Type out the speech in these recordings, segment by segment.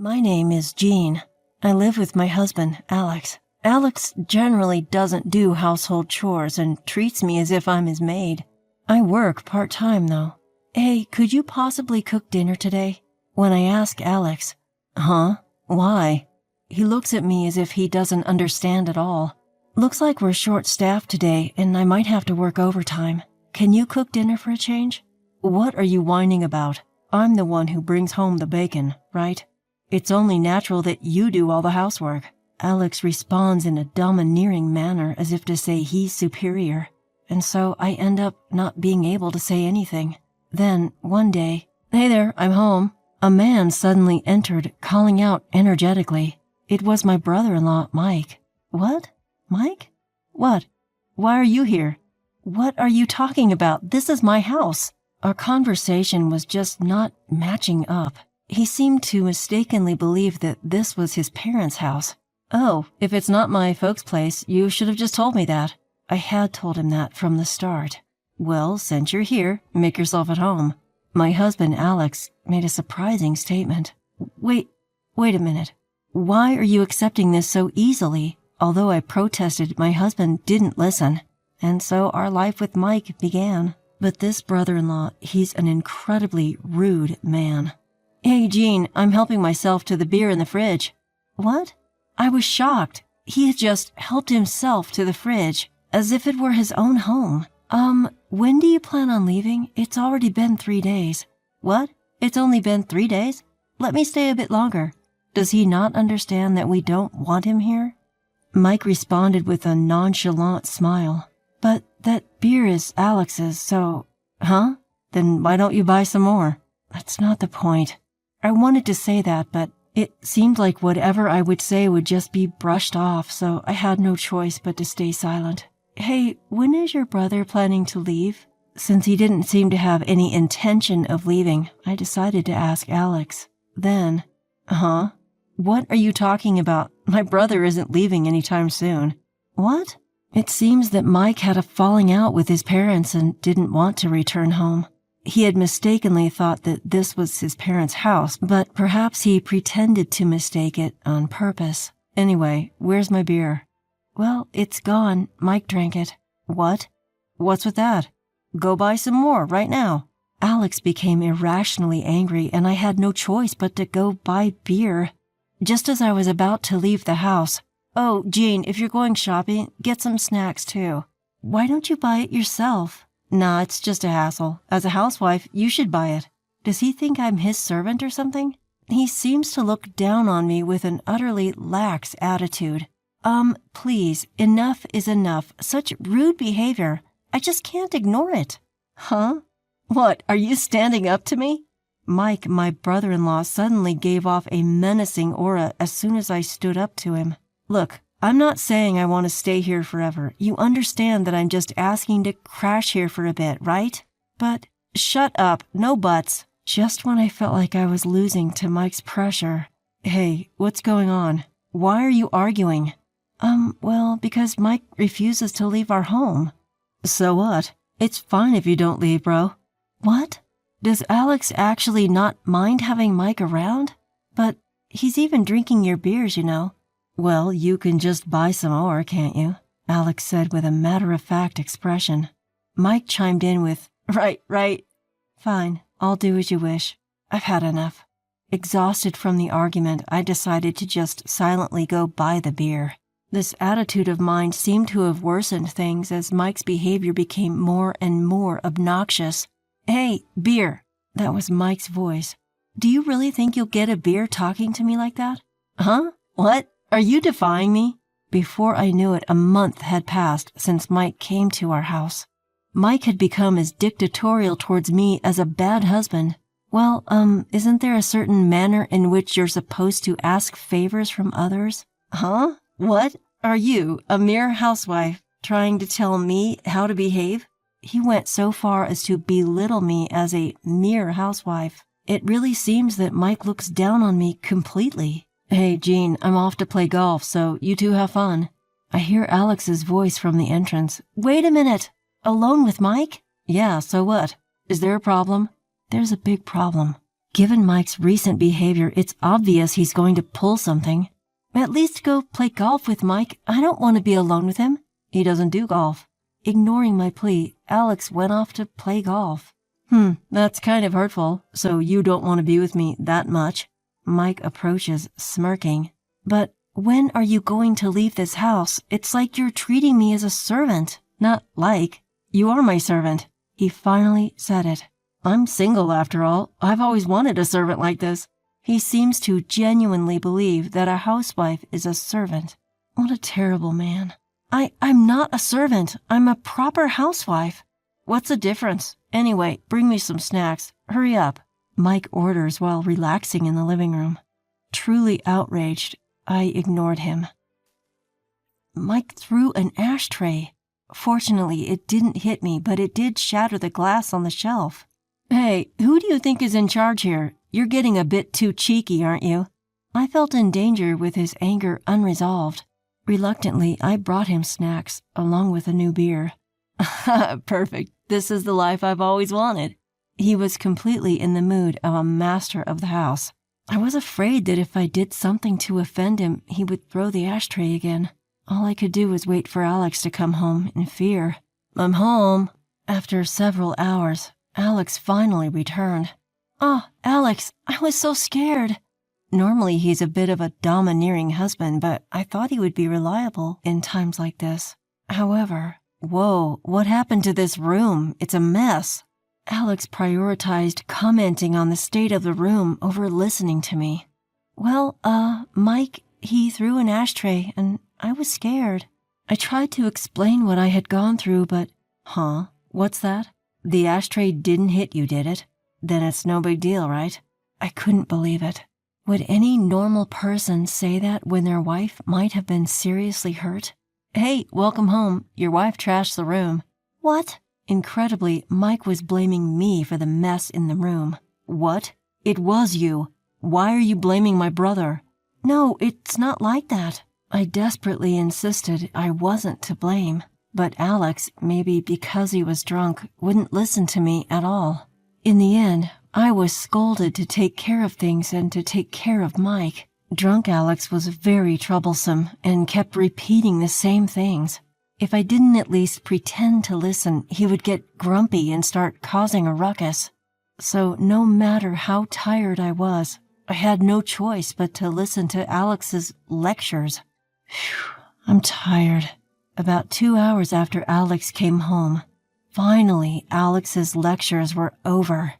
My name is Jean. I live with my husband, Alex. Alex generally doesn't do household chores and treats me as if I'm his maid. I work part-time, though. Hey, could you possibly cook dinner today? When I ask Alex, huh? Why? He looks at me as if he doesn't understand at all. Looks like we're short-staffed today and I might have to work overtime. Can you cook dinner for a change? What are you whining about? I'm the one who brings home the bacon, right? It's only natural that you do all the housework. Alex responds in a domineering manner as if to say he's superior. And so I end up not being able to say anything. Then, one day, "Hey there, I'm home." A man suddenly entered, calling out energetically. It was my brother-in-law, Mike. What? Mike? What? Why are you here? What are you talking about? This is my house. Our conversation was just not matching up. He seemed to mistakenly believe that this was his parents' house. Oh, if it's not my folks' place, you should have just told me that. I had told him that from the start. Well, since you're here, make yourself at home. My husband, Alex, made a surprising statement. Wait a minute. Why are you accepting this so easily? Although I protested, my husband didn't listen. And so our life with Mike began. But this brother-in-law, he's an incredibly rude man. Hey, Jean, I'm helping myself to the beer in the fridge. What? I was shocked. He had just helped himself to the fridge, as if it were his own home. When do you plan on leaving? It's already been 3 days. What? It's only been 3 days? Let me stay a bit longer. Does he not understand that we don't want him here? Mike responded with a nonchalant smile. But that beer is Alex's, so... Huh? Then why don't you buy some more? That's not the point. I wanted to say that, but it seemed like whatever I would say would just be brushed off, so I had no choice but to stay silent. Hey, when is your brother planning to leave? Since he didn't seem to have any intention of leaving, I decided to ask Alex. Then, huh? What are you talking about? My brother isn't leaving anytime soon. What? It seems that Mike had a falling out with his parents and didn't want to return home. He had mistakenly thought that this was his parents' house, but perhaps he pretended to mistake it on purpose. Anyway, where's my beer? Well, it's gone. Mike drank it. What? What's with that? Go buy some more right now. Alex became irrationally angry, and I had no choice but to go buy beer. Just as I was about to leave the house, "Oh, Jean, if you're going shopping, get some snacks too. Why don't you buy it yourself?" Nah, it's just a hassle. As a housewife, you should buy it. Does he think I'm his servant or something? He seems to look down on me with an utterly lax attitude. Please, enough is enough. Such rude behavior. I just can't ignore it. Huh? What, are you standing up to me? Mike, my brother-in-law, suddenly gave off a menacing aura as soon as I stood up to him. Look, I'm not saying I want to stay here forever. You understand that I'm just asking to crash here for a bit, right? But shut up, no buts. Just when I felt like I was losing to Mike's pressure. Hey, what's going on? Why are you arguing? Well, because Mike refuses to leave our home. So what? It's fine if you don't leave, bro. What? Does Alex actually not mind having Mike around? But he's even drinking your beers, you know. Well, you can just buy some more, can't you? Alex said with a matter-of-fact expression. Mike chimed in with, Right. Fine, I'll do as you wish. I've had enough. Exhausted from the argument, I decided to just silently go buy the beer. This attitude of mine seemed to have worsened things as Mike's behavior became more and more obnoxious. Hey, beer. That was Mike's voice. Do you really think you'll get a beer talking to me like that? Huh? What? Are you defying me? Before I knew it, a month had passed since Mike came to our house. Mike had become as dictatorial towards me as a bad husband. Well, isn't there a certain manner in which you're supposed to ask favors from others? Huh? What? Are you, a mere housewife, trying to tell me how to behave? He went so far as to belittle me as a mere housewife. It really seems that Mike looks down on me completely. Hey, Jean, I'm off to play golf, so you two have fun. I hear Alex's voice from the entrance. Wait a minute. Alone with Mike? Yeah, so what? Is there a problem? There's a big problem. Given Mike's recent behavior, it's obvious he's going to pull something. At least go play golf with Mike. I don't want to be alone with him. He doesn't do golf. Ignoring my plea, Alex went off to play golf. That's kind of hurtful. So you don't want to be with me that much? Mike approaches, smirking. But when are you going to leave this house? It's like you're treating me as a servant. Not like. You are my servant. He finally said it. I'm single after all. I've always wanted a servant like this. He seems to genuinely believe that a housewife is a servant. What a terrible man. I'm not a servant. I'm a proper housewife. What's the difference? Anyway, bring me some snacks. Hurry up. Mike orders while relaxing in the living room. Truly outraged, I ignored him. Mike threw an ashtray. Fortunately, it didn't hit me, but it did shatter the glass on the shelf. Hey, who do you think is in charge here? You're getting a bit too cheeky, aren't you? I felt in danger with his anger unresolved. Reluctantly, I brought him snacks, along with a new beer. Perfect. This is the life I've always wanted. He was completely in the mood of a master of the house. I was afraid that if I did something to offend him, he would throw the ashtray again. All I could do was wait for Alex to come home in fear. I'm home. After several hours, Alex finally returned. Oh, Alex, I was so scared. Normally he's a bit of a domineering husband, but I thought he would be reliable in times like this. However, whoa, what happened to this room? It's a mess. Alex prioritized commenting on the state of the room over listening to me. Well, Mike, he threw an ashtray and I was scared. I tried to explain what I had gone through, but, what's that? The ashtray didn't hit you, did it? Then it's no big deal, right? I couldn't believe it. Would any normal person say that when their wife might have been seriously hurt? Hey, welcome home. Your wife trashed the room. What? Incredibly, Mike was blaming me for the mess in the room. What? It was you. Why are you blaming my brother? No, it's not like that. I desperately insisted I wasn't to blame. But Alex, maybe because he was drunk, wouldn't listen to me at all. In the end, I was scolded to take care of things and to take care of Mike. Drunk Alex was very troublesome and kept repeating the same things. If I didn't at least pretend to listen, he would get grumpy and start causing a ruckus. So no matter how tired I was, I had no choice but to listen to Alex's lectures. Phew, I'm tired. About 2 hours after Alex came home, finally Alex's lectures were over.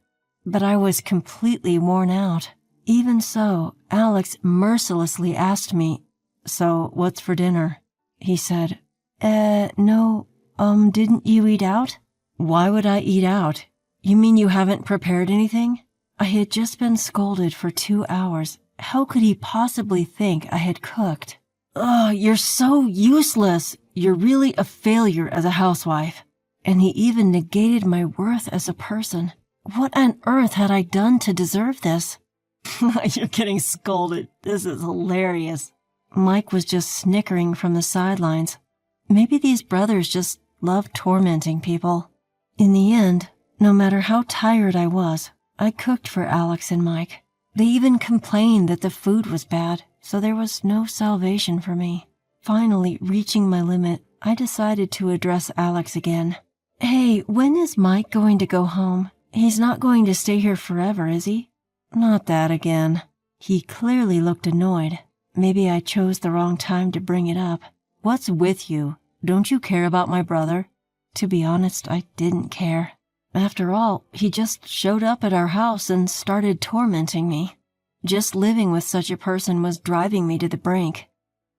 But I was completely worn out. Even so, Alex mercilessly asked me, So, what's for dinner? He said, No, didn't you eat out? Why would I eat out? You mean you haven't prepared anything? I had just been scolded for 2 hours. How could he possibly think I had cooked? Ugh, you're so useless. You're really a failure as a housewife. And he even negated my worth as a person. What on earth had I done to deserve this? You're getting scolded. This is hilarious. Mike was just snickering from the sidelines. Maybe these brothers just love tormenting people. In the end, no matter how tired I was, I cooked for Alex and Mike. They even complained that the food was bad, so there was no salvation for me. Finally, reaching my limit, I decided to address Alex again. Hey, when is Mike going to go home? He's not going to stay here forever, is he? Not that again. He clearly looked annoyed. Maybe I chose the wrong time to bring it up. What's with you? Don't you care about my brother? To be honest, I didn't care. After all, he just showed up at our house and started tormenting me. Just living with such a person was driving me to the brink.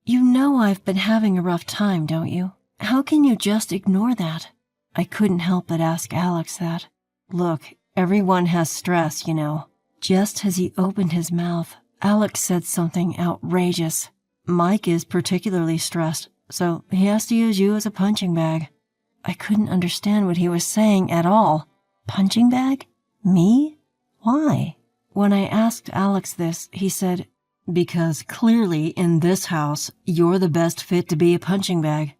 You know I've been having a rough time, don't you? How can you just ignore that? I couldn't help but ask Alex that. Look, everyone has stress, you know. Just as he opened his mouth, Alex said something outrageous. Mike is particularly stressed, so he has to use you as a punching bag. I couldn't understand what he was saying at all. Punching bag? Me? Why? When I asked Alex this, he said, Because clearly in this house, you're the best fit to be a punching bag.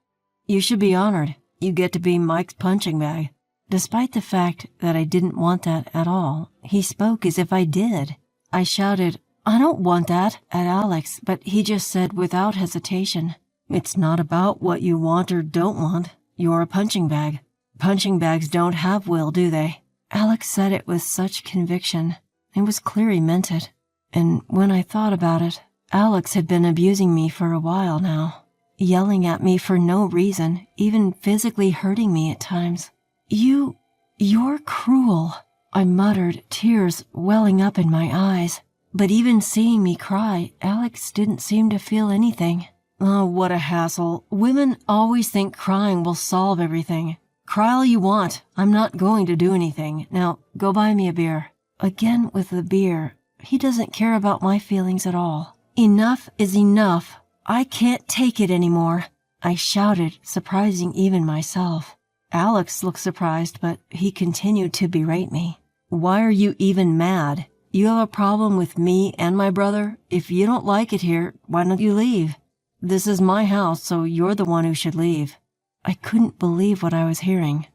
You should be honored. You get to be Mike's punching bag. Despite the fact that I didn't want that at all, he spoke as if I did. I shouted, "I don't want that," at Alex, but he just said without hesitation, "It's not about what you want or don't want. You're a punching bag. Punching bags don't have will, do they?" Alex said it with such conviction. It was clear he meant it. And when I thought about it, Alex had been abusing me for a while now, yelling at me for no reason, even physically hurting me at times. You're cruel," I muttered, tears welling up in my eyes. But even seeing me cry, Alex didn't seem to feel anything. Oh, what a hassle. Women always think crying will solve everything. Cry all you want. I'm not going to do anything. Now, go buy me a beer. Again with the beer. He doesn't care about my feelings at all. Enough is enough. I can't take it anymore, I shouted, surprising even myself. Alex looked surprised, but he continued to berate me. "Why are you even mad? You have a problem with me and my brother? If you don't like it here, why don't you leave? This is my house, so you're the one who should leave." I couldn't believe what I was hearing.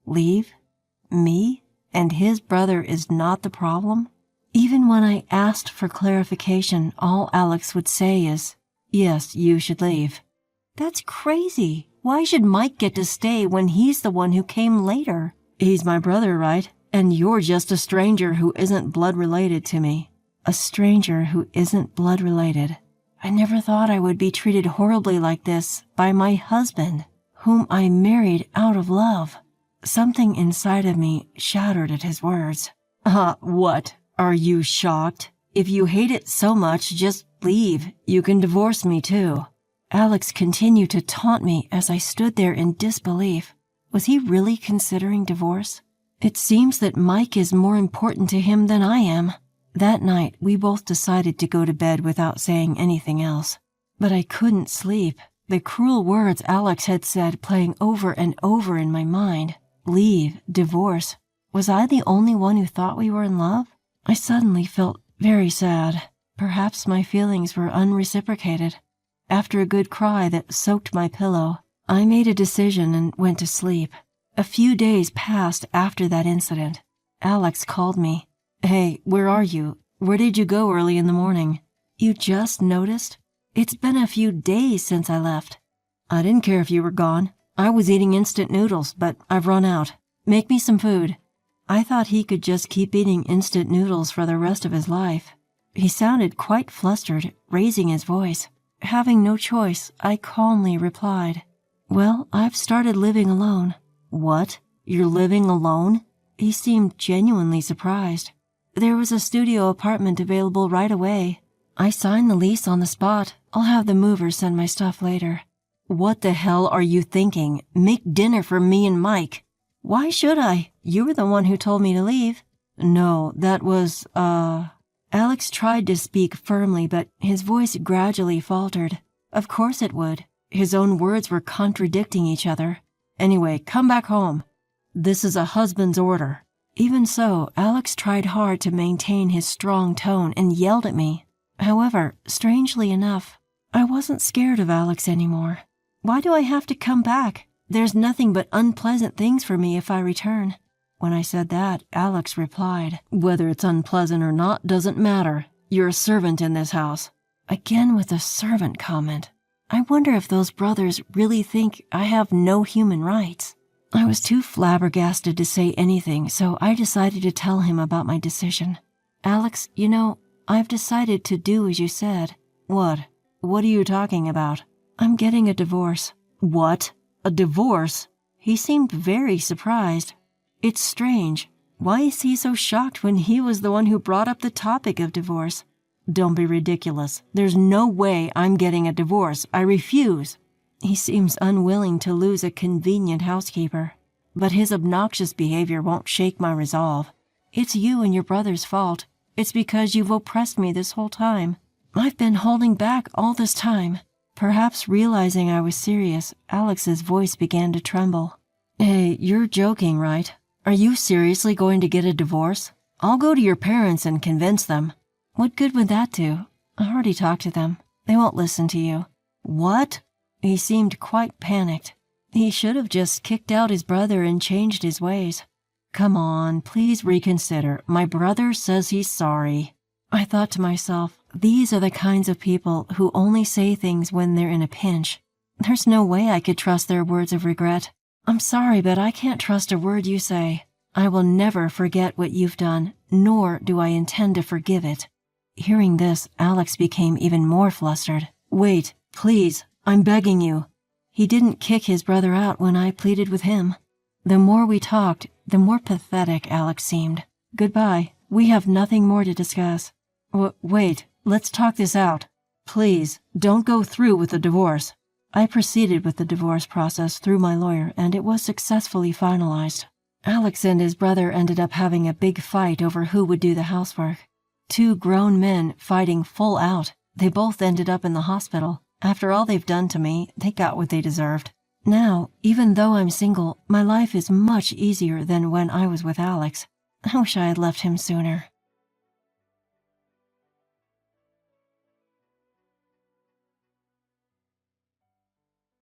Leave? Me? And his brother is not the problem? Even when I asked for clarification, all Alex would say is, "Yes, you should leave." That's crazy. Why should Mike get to stay when he's the one who came later? He's my brother, right? And you're just a stranger who isn't blood related to me. A stranger who isn't blood related. I never thought I would be treated horribly like this by my husband, whom I married out of love. Something inside of me shattered at his words. What? Are you shocked? If you hate it so much, just leave. You can divorce me too. Alex continued to taunt me as I stood there in disbelief. Was he really considering divorce? It seems that Mike is more important to him than I am. That night, we both decided to go to bed without saying anything else. But I couldn't sleep. The cruel words Alex had said playing over and over in my mind. Leave, divorce. Was I the only one who thought we were in love? I suddenly felt very sad. Perhaps my feelings were unreciprocated. After a good cry that soaked my pillow, I made a decision and went to sleep. A few days passed after that incident. Alex called me. "Hey, where are you? Where did you go early in the morning? You just noticed? It's been a few days since I left." "I didn't care if you were gone. I was eating instant noodles, but I've run out. Make me some food." I thought he could just keep eating instant noodles for the rest of his life. He sounded quite flustered, raising his voice. Having no choice, I calmly replied, "Well, I've started living alone." "What? You're living alone?" He seemed genuinely surprised. "There was a studio apartment available right away. I signed the lease on the spot. I'll have the movers send my stuff later." "What the hell are you thinking? Make dinner for me and Mike." "Why should I? You were the one who told me to leave." "No, that was, Alex tried to speak firmly, but his voice gradually faltered. Of course it would. His own words were contradicting each other. "Anyway, come back home. This is a husband's order." Even so, Alex tried hard to maintain his strong tone and yelled at me. However, strangely enough, I wasn't scared of Alex anymore. Why do I have to come back? There's nothing but unpleasant things for me if I return. When I said that, Alex replied, "Whether it's unpleasant or not doesn't matter. You're a servant in this house." Again with the servant comment. I wonder if those brothers really think I have no human rights. I was too flabbergasted to say anything, so I decided to tell him about my decision. "Alex, I've decided to do as you said." "What? What are you talking about?" "I'm getting a divorce." "What? A divorce?" He seemed very surprised. It's strange. Why is he so shocked when he was the one who brought up the topic of divorce? "Don't be ridiculous. There's no way I'm getting a divorce. I refuse." He seems unwilling to lose a convenient housekeeper. But his obnoxious behavior won't shake my resolve. "It's you and your brother's fault. It's because you've oppressed me this whole time. I've been holding back all this time." Perhaps realizing I was serious, Alex's voice began to tremble. "Hey, you're joking, right? Are you seriously going to get a divorce? I'll go to your parents and convince them." "What good would that do? I already talked to them. They won't listen to you." "What?" He seemed quite panicked. He should have just kicked out his brother and changed his ways. Come on, please reconsider. My brother says he's sorry. I thought to myself, these are the kinds of people who only say things when they're in a pinch. There's no way I could trust their words of regret. I'm sorry, but I can't trust a word you say. I will never forget what you've done, nor do I intend to forgive it. Hearing this, Alex became even more flustered. Wait, please, I'm begging you. He didn't kick his brother out when I pleaded with him. The more we talked, the more pathetic Alex seemed. Goodbye. We have nothing more to discuss. Wait, let's talk this out. Please, don't go through with the divorce. I proceeded with the divorce process through my lawyer, and it was successfully finalized. Alex and his brother ended up having a big fight over who would do the housework. 2 grown men fighting full out. They both ended up in the hospital. After all they've done to me, they got what they deserved. Now, even though I'm single, my life is much easier than when I was with Alex. I wish I had left him sooner.